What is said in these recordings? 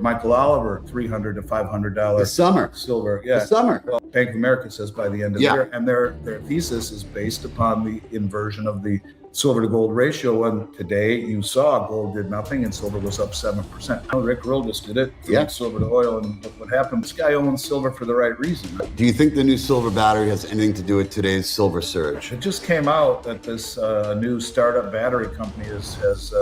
Michael Oliver, $300 to $500. This summer. Silver, yeah. This summer. Well, Bank of America says by the end of the year, and their thesis is based upon the inversion of the silver to gold ratio. And today you saw gold did nothing and silver was up 7%. Now Rick Roll just did it. Silver to oil, and look what happened. This guy owns silver for the right reason. Do you think the new silver battery has anything to do with today's silver surge? It just came out that this new startup battery company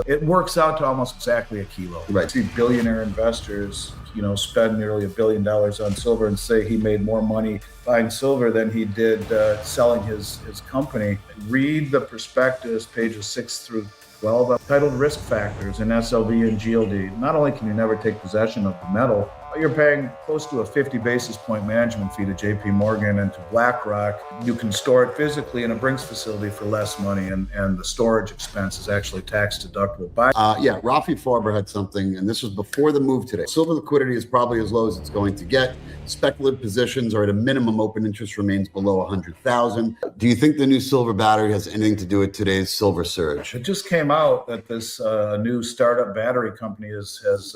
it works out to almost exactly a kilo. Right. See billionaire investors, spend nearly $1 billion on silver and say he made more money buying silver than he did selling his company. Read the prospectus, pages 6 through 12, titled Risk Factors in SLV and GLD. Not only can you never take possession of the metal, but you're paying close to a 50 basis point management fee to JP Morgan and to BlackRock. You can store it physically in a Brinks facility for less money, and the storage expense is actually tax deductible. Rafi Farber had something, and this was before the move today. Silver liquidity is probably as low as it's going to get. Speculative positions are at a minimum. Open interest remains below 100,000. Do you think the new silver battery has anything to do with today's silver surge? It just came out that this new startup battery company is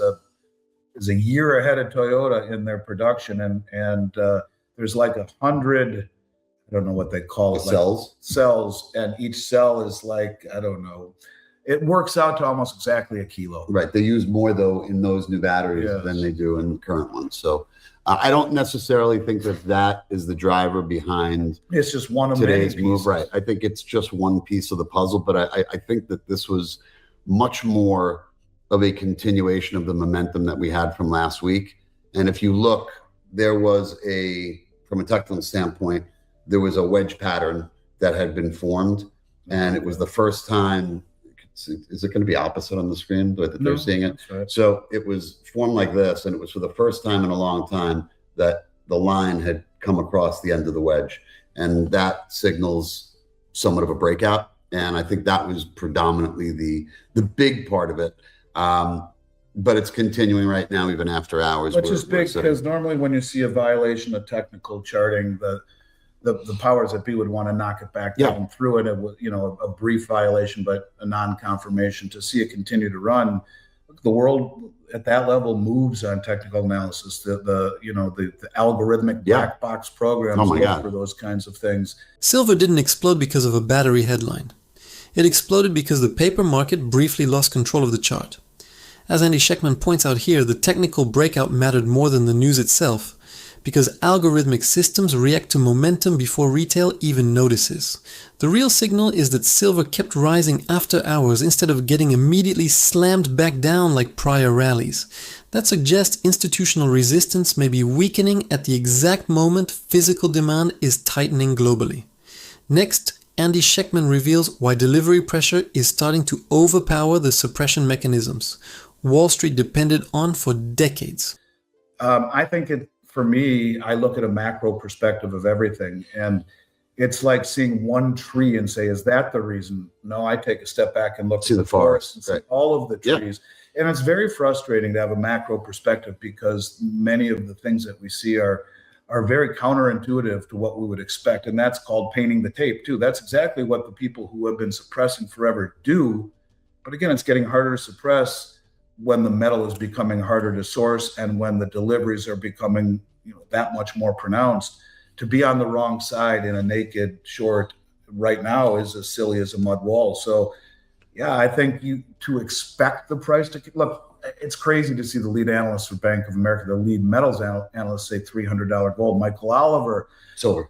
a year ahead of Toyota in their production, and there's like 100, I don't know what they call it, cells, and each cell is like, I don't know. It works out to almost exactly a kilo. Right. They use more though in those new batteries than they do in the current ones. So I don't necessarily think that is the driver behind. It's just one of today's many move. Right. I think it's just one piece of the puzzle, but I think that this was much more of a continuation of the momentum that we had from last week. And if you look, there was from a technical standpoint, there was a wedge pattern that had been formed. And it was the first time, is it going to be opposite on the screen that they're seeing it? Right. So it was formed like this, and it was for the first time in a long time that the line had come across the end of the wedge. And that signals somewhat of a breakout. And I think that was predominantly the big part of it. But it's continuing right now, even after hours. Which is big because normally when you see a violation of technical charting, the powers that be would want to knock it back down through it. It was, a brief violation, but a non-confirmation. To see it continue to run, the world at that level moves on technical analysis. The algorithmic black box programs look for those kinds of things. Silver didn't explode because of a battery headline. It exploded because the paper market briefly lost control of the chart. As Andy Schectman points out here, the technical breakout mattered more than the news itself, because algorithmic systems react to momentum before retail even notices. The real signal is that silver kept rising after hours instead of getting immediately slammed back down like prior rallies. That suggests institutional resistance may be weakening at the exact moment physical demand is tightening globally. Next, Andy Schectman reveals why delivery pressure is starting to overpower the suppression mechanisms Wall Street depended on for decades. I think for me, I look at a macro perspective of everything, and it's like seeing one tree and say, is that the reason? No, I take a step back and look at the forest and see all of the trees. And it's very frustrating to have a macro perspective because many of the things that we see are very counterintuitive to what we would expect. And that's called painting the tape too. That's exactly what the people who have been suppressing forever do. But again, it's getting harder to suppress when the metal is becoming harder to source and when the deliveries are becoming that much more pronounced. To be on the wrong side in a naked short right now is as silly as a mud wall. So I think to expect the price to look, it's crazy to see the lead analyst for Bank of America, the lead metals analyst, say $300 gold. Michael Oliver, silver.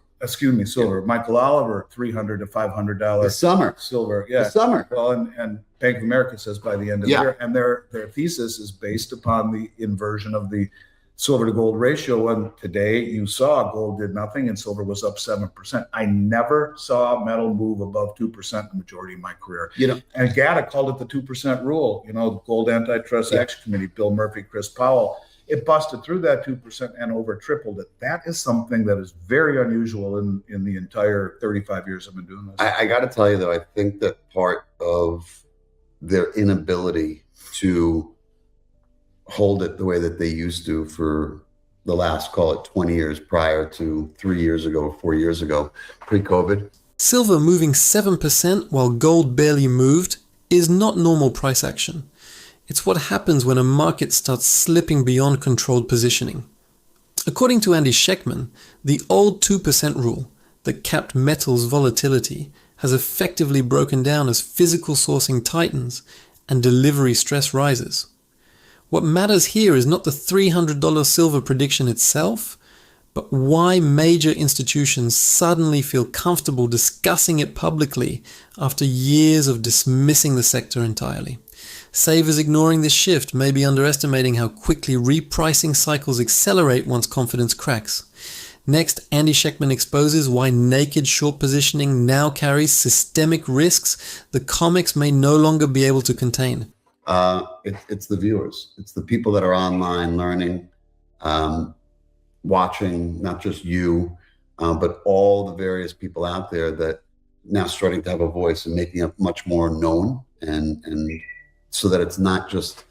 Michael Oliver, $300 to $500. This summer. Silver, This summer. Well, and Bank of America says by the end of the year, and their thesis is based upon the inversion of the silver to gold ratio. And today you saw gold did nothing and silver was up 7%. I never saw metal move above 2% the majority of my career. And GATA called it the 2% rule. The Gold Antitrust Action Committee, Bill Murphy, Chris Powell. It busted through that 2% and over tripled it. That is something that is very unusual in the entire 35 years I've been doing this. I got to tell you, though, I think that part of their inability to hold it the way that they used to for the last, call it 20 years prior to 3 years ago or 4 years ago, pre-COVID. Silver moving 7% while gold barely moved is not normal price action. It's what happens when a market starts slipping beyond controlled positioning. According to Andy Schectman, the old 2% rule that capped metals volatility has effectively broken down as physical sourcing tightens and delivery stress rises. What matters here is not the $300 silver prediction itself, but why major institutions suddenly feel comfortable discussing it publicly after years of dismissing the sector entirely. Savers ignoring this shift may be underestimating how quickly repricing cycles accelerate once confidence cracks. Next, Andy Schectman exposes why naked short positioning now carries systemic risks the COMEX may no longer be able to contain. It's the viewers. It's the people that are online learning, watching, not just you, but all the various people out there that now starting to have a voice and making it much more known, and so that it's not just,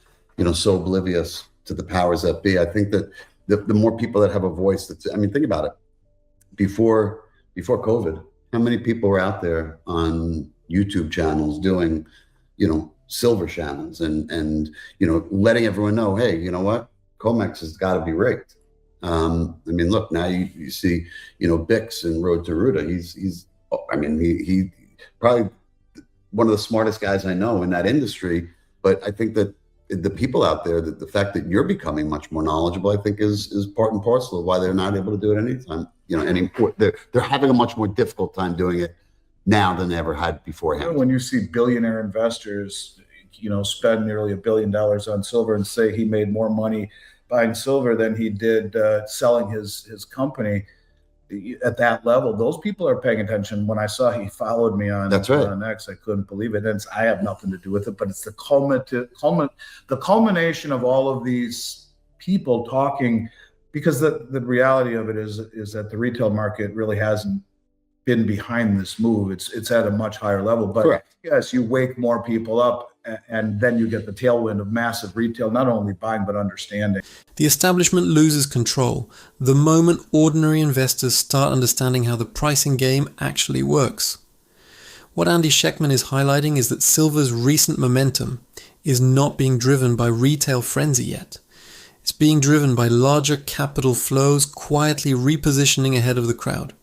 so oblivious to the powers that be. I think that the more people that have a voice, think about it. Before COVID, how many people were out there on YouTube channels doing, silver channels and letting everyone know, hey, you know what? COMEX has got to be rigged. Look, now you see, Bix and Road to Ruta. He's probably one of the smartest guys I know in that industry. But I think that the people out there, that the fact that you're becoming much more knowledgeable, I think is part and parcel of why they're not able to do it anytime. They're having a much more difficult time doing it now than they ever had beforehand. When you see billionaire investors, spend nearly $1 billion on silver and say he made more money buying silver than he did selling his company at that level, those people are paying attention. When I saw he followed me on, That's right. on X, I couldn't believe it. And I have nothing to do with it, but it's the culmination of all of these people talking, because the reality of it is that the retail market really hasn't been behind this move. It's at a much higher level. But Correct. Yes, you wake more people up, and then you get the tailwind of massive retail, not only buying, but understanding. The establishment loses control the moment ordinary investors start understanding how the pricing game actually works. What Andy Schectman is highlighting is that silver's recent momentum is not being driven by retail frenzy yet. It's being driven by larger capital flows quietly repositioning ahead of the crowd.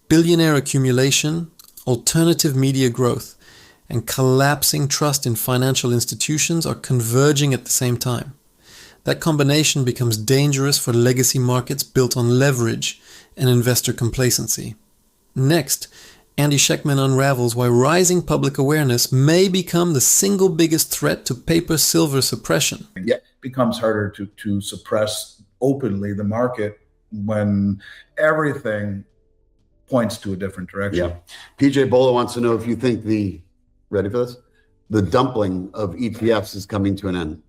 Billionaire accumulation, alternative media growth, and collapsing trust in financial institutions are converging at the same time. That combination becomes dangerous for legacy markets built on leverage and investor complacency. Next, Andy Schectman unravels why rising public awareness may become the single biggest threat to paper silver suppression. Yeah, it becomes harder to suppress openly the market when everything points to a different direction. Yeah. PJ Bolo wants to know if you think ready for this? The dumpling of ETFs is coming to an end.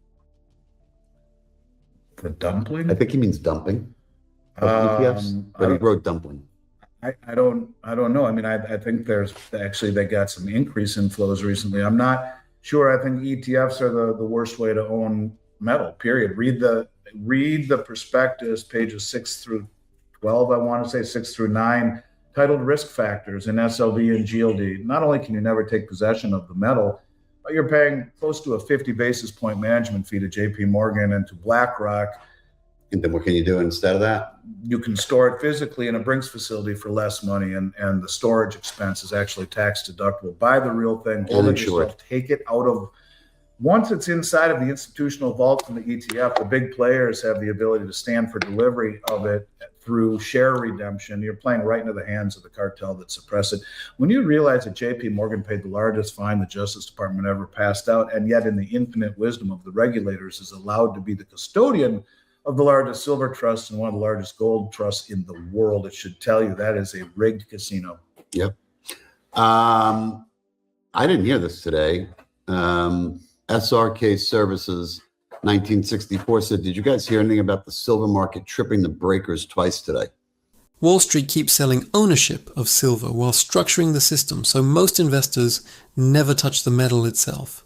The dumpling? I think he means dumping of ETFs, but he wrote dumpling. I don't know. I think they got some increase in flows recently. I'm not sure. I think ETFs are the worst way to own metal, period. Read the prospectus, pages 6 through 12, I want to say 6 through 9, titled Risk Factors in SLV and GLD. Not only can you never take possession of the metal, but you're paying close to a 50 basis point management fee to JP Morgan and to BlackRock. And then what can you do instead of that? You can store it physically in a Brinks facility for less money, and the storage expense is actually tax deductible. Buy the real thing, hold it yourself, take it out of. Once it's inside of the institutional vault from the ETF, the big players have the ability to stand for delivery of it through share redemption. You're playing right into the hands of the cartel that suppress it. When you realize that JP Morgan paid the largest fine the Justice Department ever passed out, and yet in the infinite wisdom of the regulators is allowed to be the custodian of the largest silver trust and one of the largest gold trusts in the world, it should tell you that is a rigged casino. Yep. I didn't hear this today. SRK Services 1964 said, did you guys hear anything about the silver market tripping the breakers twice today? Wall Street keeps selling ownership of silver while structuring the system, so most investors never touch the metal itself.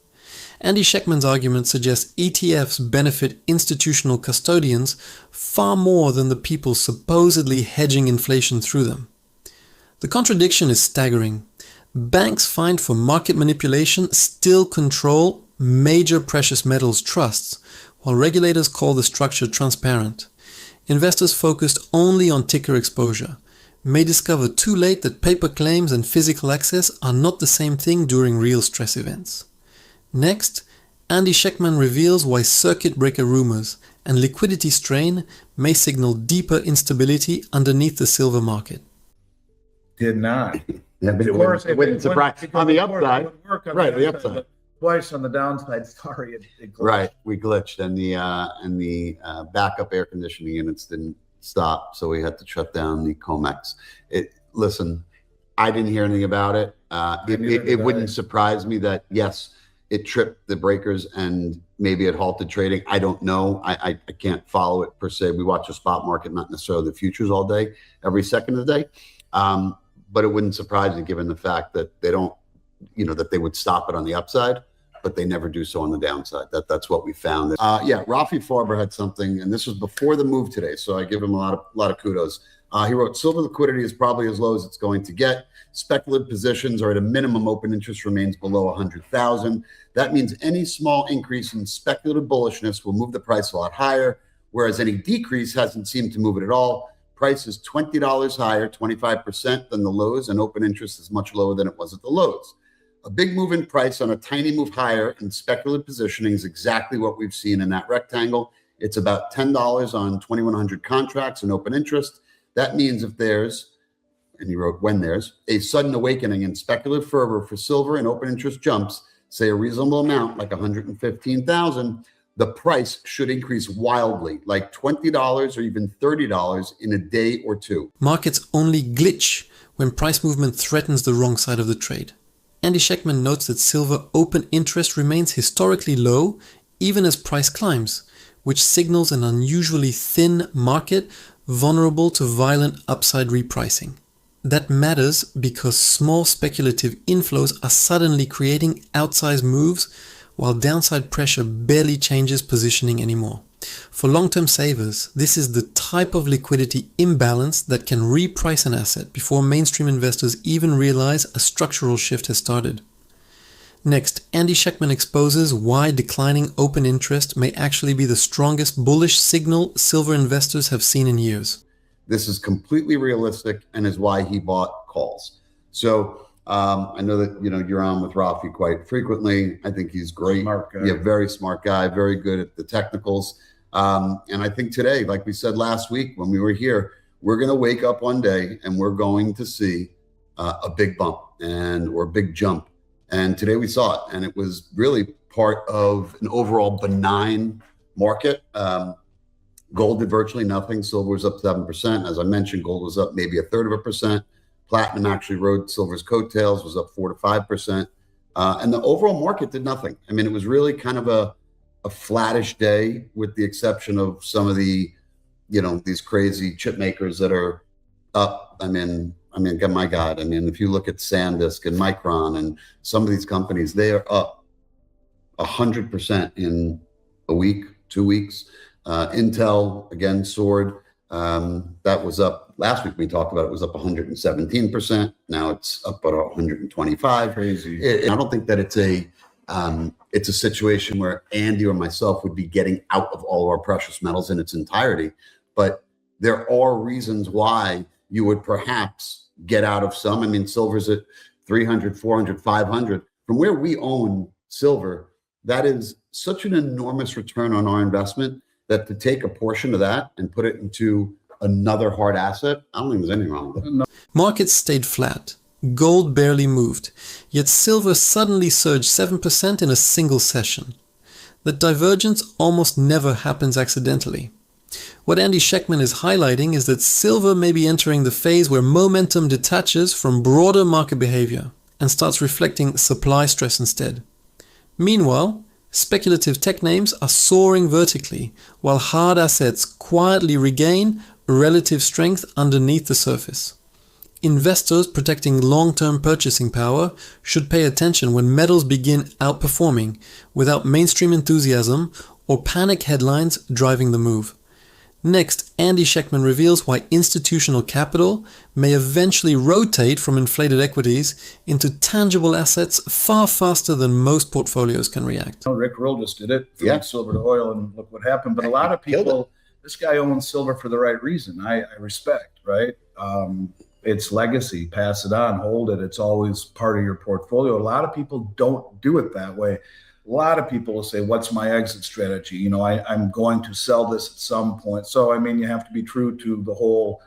Andy Schectman's argument suggests ETFs benefit institutional custodians far more than the people supposedly hedging inflation through them. The contradiction is staggering. Banks fined for market manipulation still control major precious metals trusts, while regulators call the structure transparent. Investors focused only on ticker exposure may discover too late that paper claims and physical access are not the same thing during real stress events. Next, Andy Schectman reveals why circuit breaker rumors and liquidity strain may signal deeper instability underneath the silver market. Did not. Yeah, but it wouldn't surprise. On the upside, right, the upside. Twice on the downside, sorry, it glitched. Right, we glitched, and the backup air conditioning units didn't stop, so we had to shut down the COMEX. Listen, I didn't hear anything about it. It wouldn't surprise me that, yes, it tripped the breakers and maybe it halted trading. I don't know. I can't follow it per se. We watch the spot market, not necessarily the futures all day, every second of the day. But it wouldn't surprise me given the fact that they don't, that they would stop it on the upside, but they never do so on the downside. That's what we found. Rafi Farber had something, and this was before the move today, so I give him a lot of kudos. He wrote, silver liquidity is probably as low as it's going to get. Speculative positions are at a minimum. Open interest remains below 100,000. That means any small increase in speculative bullishness will move the price a lot higher, whereas any decrease hasn't seemed to move it at all. Price is $20 higher, 25% than the lows, and open interest is much lower than it was at the lows. A big move in price on a tiny move higher in speculative positioning is exactly what we've seen in that rectangle. It's about $10 on 2,100 contracts in open interest. That means if there's, and he wrote when there's, a sudden awakening in speculative fervor for silver and open interest jumps, say a reasonable amount like 115,000, the price should increase wildly, like $20 or even $30 in a day or two. Markets only glitch when price movement threatens the wrong side of the trade. Andy Schectman notes that silver open interest remains historically low even as price climbs, which signals an unusually thin market vulnerable to violent upside repricing. That matters because small speculative inflows are suddenly creating outsized moves while downside pressure barely changes positioning anymore. For long-term savers, this is the type of liquidity imbalance that can reprice an asset before mainstream investors even realize a structural shift has started. Next, Andy Schectman exposes why declining open interest may actually be the strongest bullish signal silver investors have seen in years. This is completely realistic and is why he bought calls. So I know that you're on with Rafi quite frequently. I think he's great. Smart guy. Yeah, very smart guy, very good at the technicals. And I think today, like we said last week when we were here, we're going to wake up one day and we're going to see a big bump or a big jump. And today we saw it, and it was really part of an overall benign market. Gold did virtually nothing. Silver was up 7%. As I mentioned, gold was up maybe 1/3%. Platinum actually rode silver's coattails, was up 4 to 5%. And the overall market did nothing. I mean, it was really kind of a flattish day with the exception of some of the, these crazy chip makers that are up. I mean, my God, if you look at SanDisk and Micron and some of these companies, they are up 100% in a week, 2 weeks. Intel, again, soared. That was up last week. We talked about it was up 117%. Now it's up at 125. Crazy. I don't think that it's a situation where Andy or myself would be getting out of all of our precious metals in its entirety. But there are reasons why you would perhaps get out of some. I mean, silver's at 300, 400, 500. From where we own silver, that is such an enormous return on our investment that to take a portion of that and put it into another hard asset, I don't think there's anything wrong with it. Markets stayed flat. Gold barely moved, yet silver suddenly surged 7% in a single session. The divergence almost never happens accidentally. What Andy Schectman is highlighting is that silver may be entering the phase where momentum detaches from broader market behavior and starts reflecting supply stress instead. Meanwhile, speculative tech names are soaring vertically, while hard assets quietly regain relative strength underneath the surface. Investors protecting long-term purchasing power should pay attention when metals begin outperforming without mainstream enthusiasm or panic headlines driving the move. Next, Andy Schectman reveals why institutional capital may eventually rotate from inflated equities into tangible assets far faster than most portfolios can react. Rick Roll just did it from silver to oil, and look what happened. But a lot of people, this guy owns silver for the right reason. I respect, right? It's legacy, pass it on, hold it. It's always part of your portfolio. A lot of people don't do it that way. A lot of people will say, what's my exit strategy? You know, I'm going to sell this at some point. So, I mean, you have to be true to the whole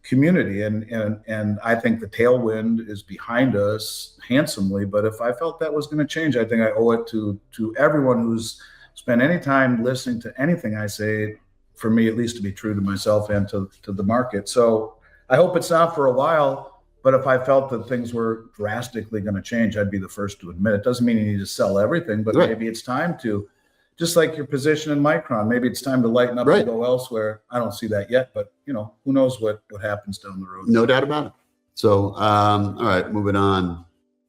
community. And I think the tailwind is behind us handsomely. But if I felt that was going to change, I think I owe it to everyone who's spent any time listening to anything I say, for me, at least, to be true to myself and to the market. So I hope it's not for a while. But if I felt that things were drastically going to change, I'd be the first to admit it. Doesn't mean you need to sell everything, but maybe it's time to, just like your position in Micron, maybe it's time to lighten up and go elsewhere. I don't see that yet, but you know, who knows what happens down the road. No doubt about it. So, all right, moving on.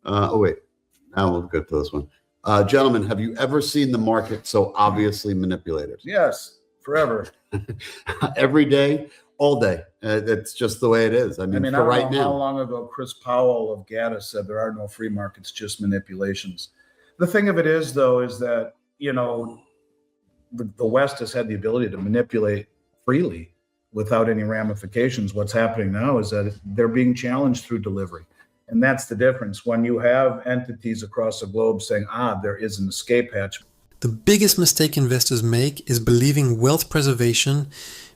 Oh, wait, now we'll go to this one. Gentlemen, have you ever seen the market so obviously manipulated? Yes, forever. Every day, all day. It's just the way it is. I mean for right now. How long ago Chris Powell of GATA said there are no free markets, just manipulations. The thing of it is, though, is that, you know, the West has had the ability to manipulate freely without any ramifications. What's happening now is that they're being challenged through delivery. And that's the difference. When you have entities across the globe saying, there is an escape hatch. The biggest mistake investors make is believing wealth preservation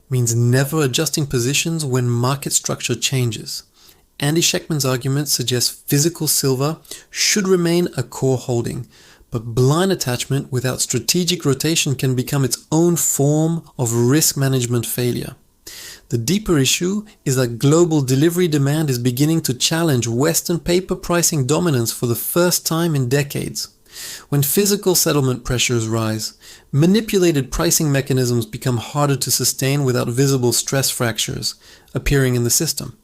means never adjusting positions when market structure changes. Andy Schectman's argument suggests physical silver should remain a core holding, but blind attachment without strategic rotation can become its own form of risk management failure. The deeper issue is that global delivery demand is beginning to challenge Western paper pricing dominance for the first time in decades. When physical settlement pressures rise, manipulated pricing mechanisms become harder to sustain without visible stress fractures appearing in the system.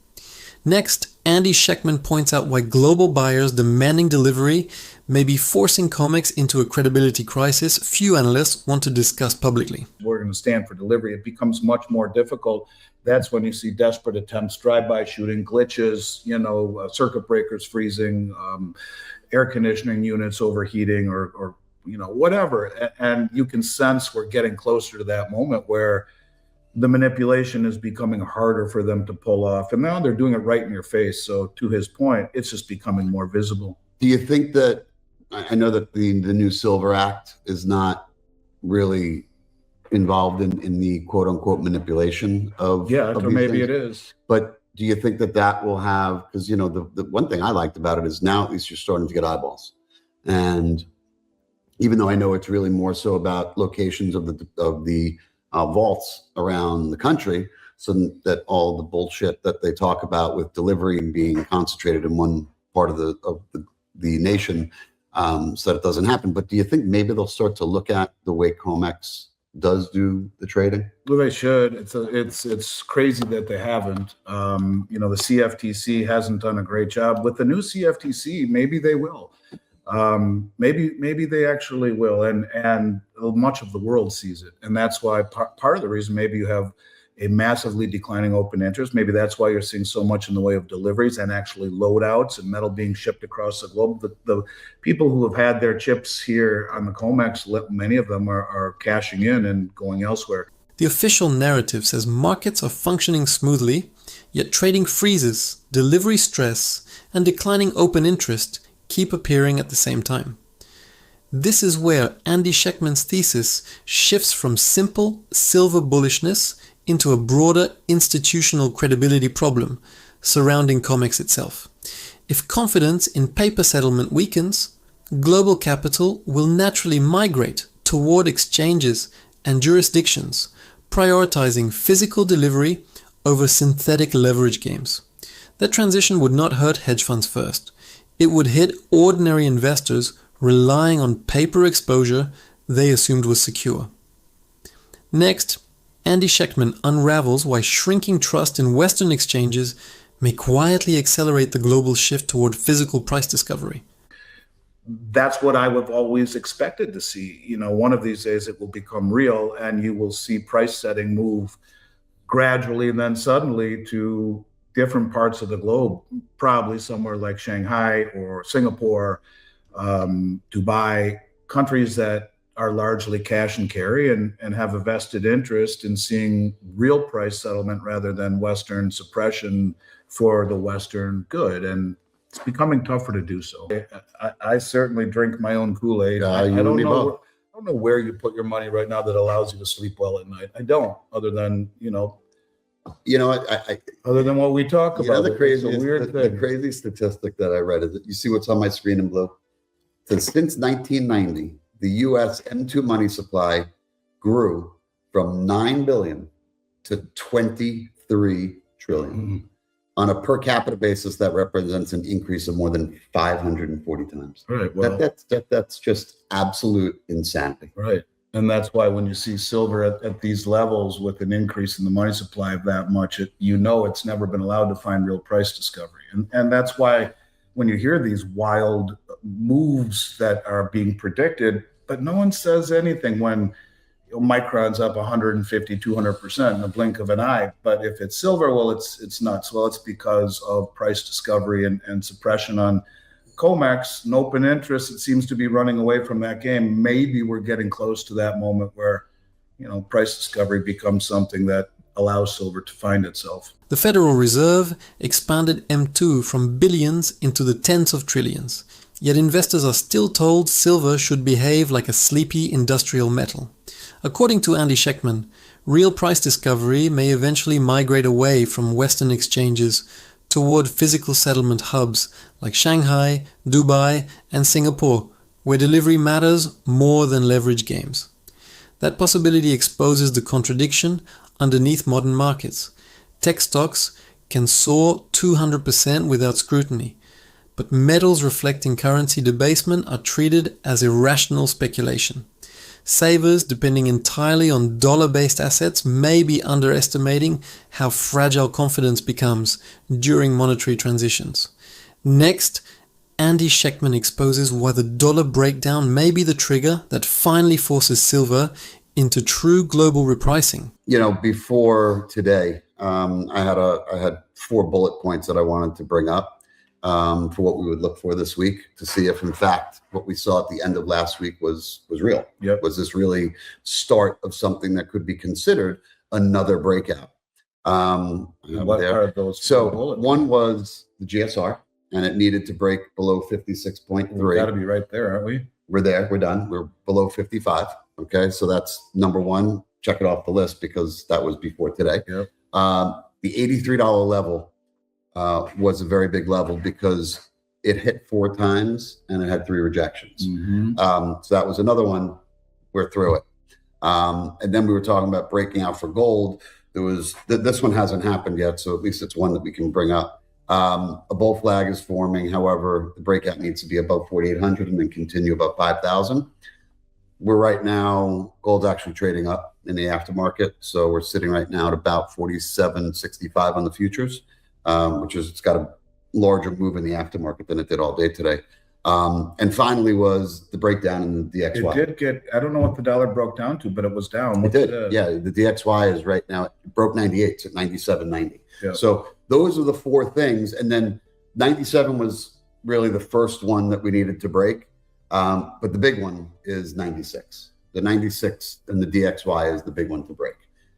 Next, Andy Schectman points out why global buyers demanding delivery may be forcing COMEX into a credibility crisis few analysts want to discuss publicly. We're going to stand for delivery. It becomes much more difficult. That's when you see desperate attempts, drive-by shooting, glitches, you know, circuit breakers freezing, air conditioning units overheating, or you know, whatever. And you can sense we're getting closer to that moment where the manipulation is becoming harder for them to pull off. And now they're doing it right in your face. So to his point, it's just becoming more visible. Do you think that, I know that the new Silver Act is not really involved in the quote unquote manipulation of maybe things, it is. But do you think that will have, because you know the one thing I liked about it is now at least you're starting to get eyeballs, and even though I know it's really more so about locations of the vaults around the country, so that all the bullshit that they talk about with delivery and being concentrated in one part of the nation, so that it doesn't happen. But do you think maybe they'll start to look at the way COMEX does do the trading? Well, they should. It's crazy that they haven't. You know, the CFTC hasn't done a great job. With the new CFTC, maybe they will. Maybe they actually will, and much of the world sees it, and that's why part of the reason maybe you have a massively declining open interest. Maybe that's why you're seeing so much in the way of deliveries and actually loadouts and metal being shipped across the globe. The people who have had their chips here on the COMEX, many of them are cashing in and going elsewhere. The official narrative says markets are functioning smoothly, yet trading freezes, delivery stress, and declining open interest keep appearing at the same time. This is where Andy Schectman's thesis shifts from simple silver bullishness into a broader institutional credibility problem surrounding COMEX itself. If confidence in paper settlement weakens, global capital will naturally migrate toward exchanges and jurisdictions, prioritizing physical delivery over synthetic leverage games. That transition would not hurt hedge funds first. It would hit ordinary investors relying on paper exposure they assumed was secure. Next, Andy Schectman unravels why shrinking trust in Western exchanges may quietly accelerate the global shift toward physical price discovery. That's what I would have always expected to see. You know, one of these days it will become real and you will see price setting move gradually and then suddenly to different parts of the globe, probably somewhere like Shanghai or Singapore, Dubai, countries that are largely cash and carry and have a vested interest in seeing real price settlement rather than Western suppression for the Western good. And it's becoming tougher to do so. I certainly drink my own Kool-Aid. I don't know where you put your money right now that allows you to sleep well at night. I don't, other than, other than what we talk about. The crazy statistic that I read is that you see what's on my screen in blue. So since 1990, the U.S. M2 money supply grew from 9 billion to 23 trillion. Mm-hmm. On a per capita basis, that represents an increase of more than 540 times. Right. Well, that's just absolute insanity. Right. And that's why when you see silver at these levels with an increase in the money supply of that much, it's never been allowed to find real price discovery. And that's why when you hear these wild moves that are being predicted, but no one says anything when Micron's up 150, 200% in the blink of an eye. But if it's silver, well, it's nuts. Well, it's because of price discovery and suppression on COMEX and open interest. It seems to be running away from that game. Maybe we're getting close to that moment where, price discovery becomes something that allows silver to find itself. The Federal Reserve expanded M2 from billions into the tens of trillions. Yet investors are still told silver should behave like a sleepy industrial metal. According to Andy Schectman, real price discovery may eventually migrate away from Western exchanges toward physical settlement hubs like Shanghai, Dubai, and Singapore, where delivery matters more than leverage games. That possibility exposes the contradiction underneath modern markets. Tech stocks can soar 200% without scrutiny, but metals reflecting currency debasement are treated as irrational speculation. Savers depending entirely on dollar-based assets may be underestimating how fragile confidence becomes during monetary transitions. Next, Andy Schectman exposes why the dollar breakdown may be the trigger that finally forces silver into true global repricing. Before today, I had 4 bullet points that I wanted to bring up for what we would look for this week to see if, in fact, what we saw at the end of last week was real. Yep. Was this really start of something that could be considered another breakout? What are those? So one was the GSR, and it needed to break below 56.3. We've got to be right there, aren't we? We're there. We're done. We're below 55. Okay, so that's number one. Check it off the list because that was before today. Yep. The $83 level was a very big level because it hit 4 times and it had 3 rejections. Mm-hmm. So that was another one. We're through it. And then we were talking about breaking out for gold. There was this one hasn't happened yet, so at least it's one that we can bring up. A bull flag is forming. However, the breakout needs to be above 4,800 and then continue above 5,000. We're right now, gold's actually trading up in the aftermarket. So we're sitting right now at about 47.65 on the futures, which is, it's got a larger move in the aftermarket than it did all day today. And finally was the breakdown in the DXY. It did get, I don't know what the dollar broke down to, but it was down. It did. Yeah, the DXY is right now, it broke 98. It's at 97.90. Yeah. So those are the 4 things. And then 97 was really the first one that we needed to break. But the big one is 96. The 96 and the DXY is the big one to break.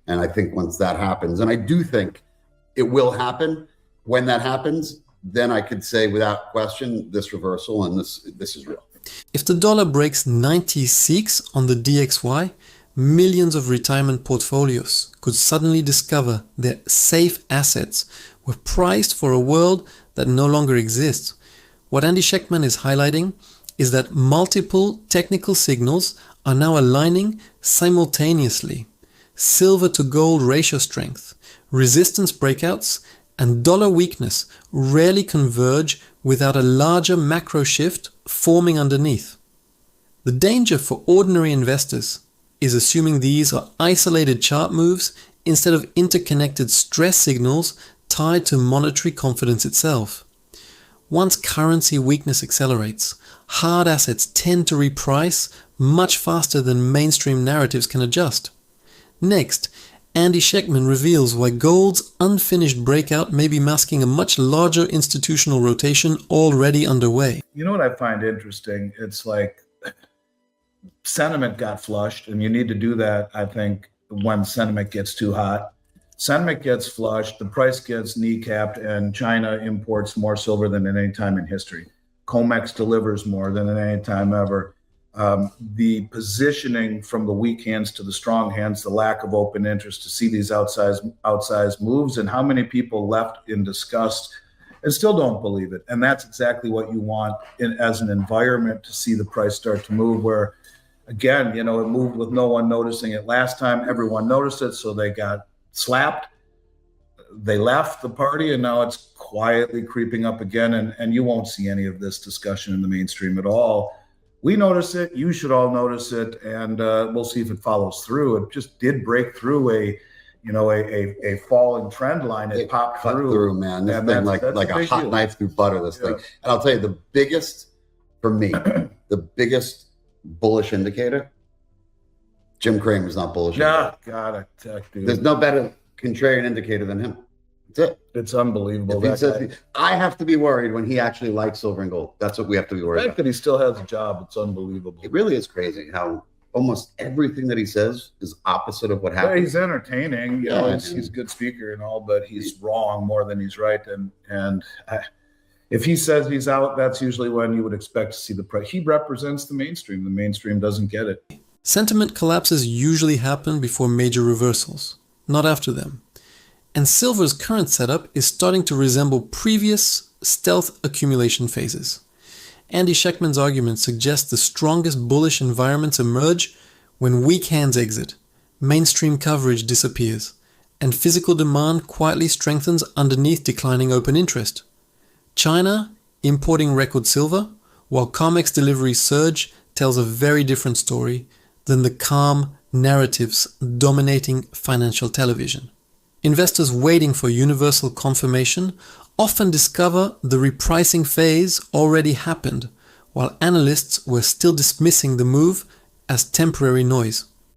And I think once that happens, and I do think it will happen, when that happens, then I could say without question, this reversal and this is real. If the dollar breaks 96 on the DXY, millions of retirement portfolios could suddenly discover their safe assets were priced for a world that no longer exists. What Andy Schectman is highlighting is that multiple technical signals are now aligning simultaneously. Silver to gold ratio strength, resistance breakouts, and dollar weakness rarely converge without a larger macro shift forming underneath. The danger for ordinary investors is assuming these are isolated chart moves instead of interconnected stress signals tied to monetary confidence itself. Once currency weakness accelerates, hard assets tend to reprice much faster than mainstream narratives can adjust. Next, Andy Schectman reveals why gold's unfinished breakout may be masking a much larger institutional rotation already underway. You know what I find interesting? It's like sentiment got flushed, and you need to do that, I think, when sentiment gets too hot. Sentiment gets flushed, the price gets kneecapped, and China imports more silver than at any time in history. COMEX delivers more than at any time ever. The positioning from the weak hands to the strong hands, the lack of open interest to see these outsized moves, and how many people left in disgust and still don't believe it. And that's exactly what you want as an environment, to see the price start to move, where, again, it moved with no one noticing it last time. Everyone noticed it, so they got slapped. They left the party, and now it's quietly creeping up again. And you won't see any of this discussion in the mainstream at all. We notice it. You should all notice it, and we'll see if it follows through. It just did break through a falling trend line. It popped through, man. This thing like a hot knife through butter. This thing, and I'll tell you, the biggest for me, the biggest bullish indicator. Jim Cramer's not bullish. Yeah, God, dude. There's no better contrarian indicator than him. That's it. It's unbelievable. I have to be worried when he actually likes silver and gold. That's what we have to be worried about. The fact that he still has a job, it's unbelievable. It really is crazy how almost everything that he says is opposite of what happens. Yeah, he's entertaining. He's a good speaker and all, but he's wrong more than he's right. If he says he's out, that's usually when you would expect to see the price. He represents the mainstream. The mainstream doesn't get it. Sentiment collapses usually happen before major reversals, not after them. And silver's current setup is starting to resemble previous stealth accumulation phases. Andy Schectman's argument suggests the strongest bullish environments emerge when weak hands exit, mainstream coverage disappears, and physical demand quietly strengthens underneath declining open interest. China, importing record silver, while COMEX deliveries surge, tells a very different story than the calm narratives dominating financial television. Investors waiting for universal confirmation often discover the repricing phase already happened, while analysts were still dismissing the move as temporary noise.